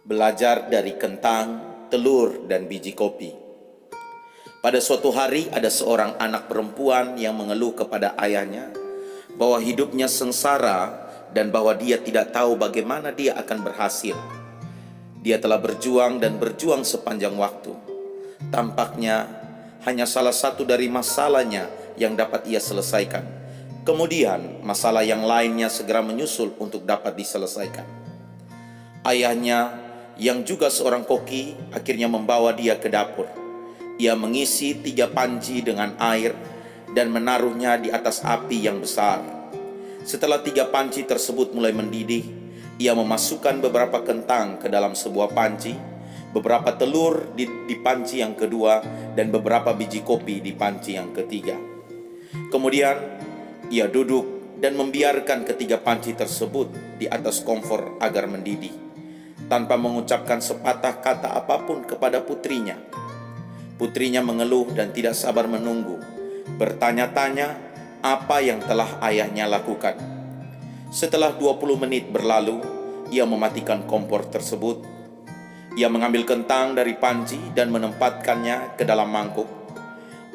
Belajar dari kentang, telur, dan biji kopi. Pada suatu hari ada seorang anak perempuan yang mengeluh kepada ayahnya bahwa hidupnya sengsara dan bahwa dia tidak tahu bagaimana dia akan berhasil. Dia telah berjuang dan berjuang sepanjang waktu. Tampaknya hanya salah satu dari masalahnya yang dapat ia selesaikan. Kemudian masalah yang lainnya segera menyusul untuk dapat diselesaikan. Ayahnya yang juga seorang koki akhirnya membawa dia ke dapur. Ia mengisi 3 panci dengan air dan menaruhnya di atas api yang besar. Setelah 3 panci tersebut mulai mendidih, ia memasukkan beberapa kentang ke dalam sebuah panci, beberapa telur di panci yang kedua, dan beberapa biji kopi di panci yang ketiga. Kemudian ia duduk dan membiarkan ketiga panci tersebut di atas kompor agar mendidih, tanpa mengucapkan sepatah kata apapun kepada putrinya. Putrinya mengeluh dan tidak sabar menunggu, bertanya-tanya apa yang telah ayahnya lakukan. Setelah 20 menit berlalu, ia mematikan kompor tersebut. Ia mengambil kentang dari panci dan menempatkannya ke dalam mangkuk.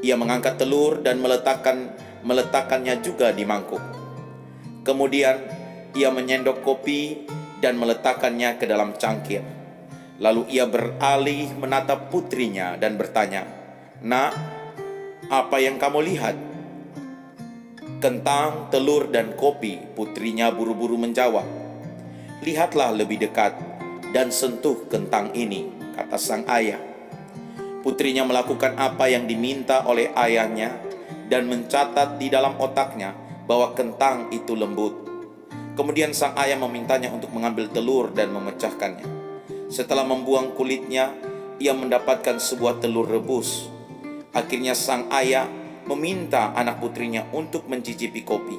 Ia mengangkat telur dan meletakkannya juga di mangkuk. Kemudian ia menyendok kopi dan meletakkannya ke dalam cangkir. Lalu ia beralih menatap putrinya dan bertanya, "Nak, apa yang kamu lihat?" "Kentang, telur, dan kopi," putrinya buru-buru menjawab. "Lihatlah lebih dekat dan sentuh kentang ini," kata sang ayah. Putrinya melakukan apa yang diminta oleh ayahnya dan mencatat di dalam otaknya bahwa kentang itu lembut. Kemudian sang ayah memintanya untuk mengambil telur dan memecahkannya. Setelah membuang kulitnya, ia mendapatkan sebuah telur rebus. Akhirnya sang ayah meminta anak putrinya untuk mencicipi kopi.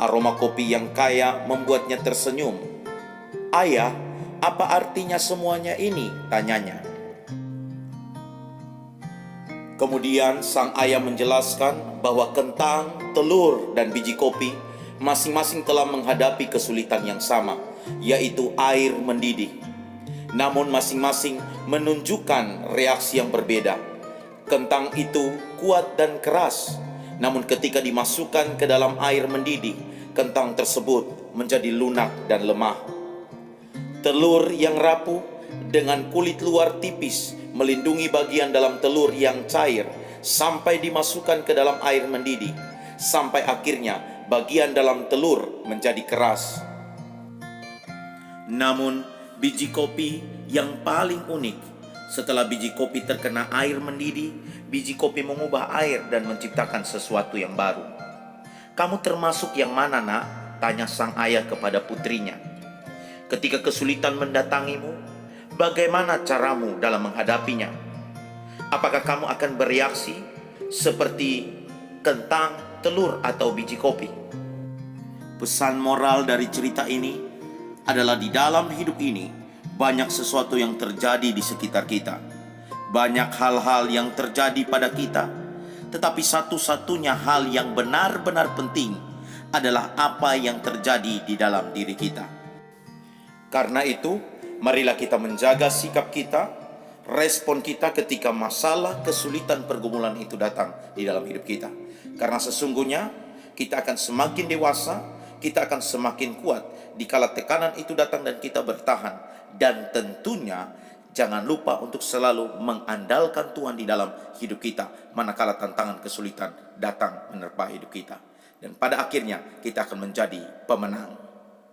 Aroma kopi yang kaya membuatnya tersenyum. "Ayah, apa artinya semuanya ini?" tanyanya. Kemudian sang ayah menjelaskan bahwa kentang, telur, dan biji kopi masing-masing telah menghadapi kesulitan yang sama, yaitu air mendidih. Namun masing-masing menunjukkan reaksi yang berbeda. Kentang itu kuat dan keras, namun ketika dimasukkan ke dalam air mendidih, kentang tersebut menjadi lunak dan lemah. Telur yang rapuh dengan kulit luar tipis melindungi bagian dalam telur yang cair sampai dimasukkan ke dalam air mendidih, sampai akhirnya bagian dalam telur menjadi keras. Namun biji kopi yang paling unik, setelah biji kopi terkena air mendidih, biji kopi mengubah air dan menciptakan sesuatu yang baru. "Kamu termasuk yang mana, Nak?" tanya sang ayah kepada putrinya. "Ketika kesulitan mendatangimu, bagaimana caramu dalam menghadapinya? Apakah kamu akan bereaksi seperti kentang, telur, atau biji kopi?" Pesan moral dari cerita ini adalah di dalam hidup ini banyak sesuatu yang terjadi di sekitar kita. Banyak hal-hal yang terjadi pada kita, tetapi satu-satunya hal yang benar-benar penting adalah apa yang terjadi di dalam diri kita. Karena itu, marilah kita menjaga sikap kita, respon kita ketika masalah, kesulitan, pergumulan itu datang di dalam hidup kita. Karena sesungguhnya kita akan semakin dewasa, kita akan semakin kuat dikala tekanan itu datang dan kita bertahan. Dan tentunya jangan lupa untuk selalu mengandalkan Tuhan di dalam hidup kita manakala tantangan kesulitan datang menerpa hidup kita. Dan pada akhirnya kita akan menjadi pemenang.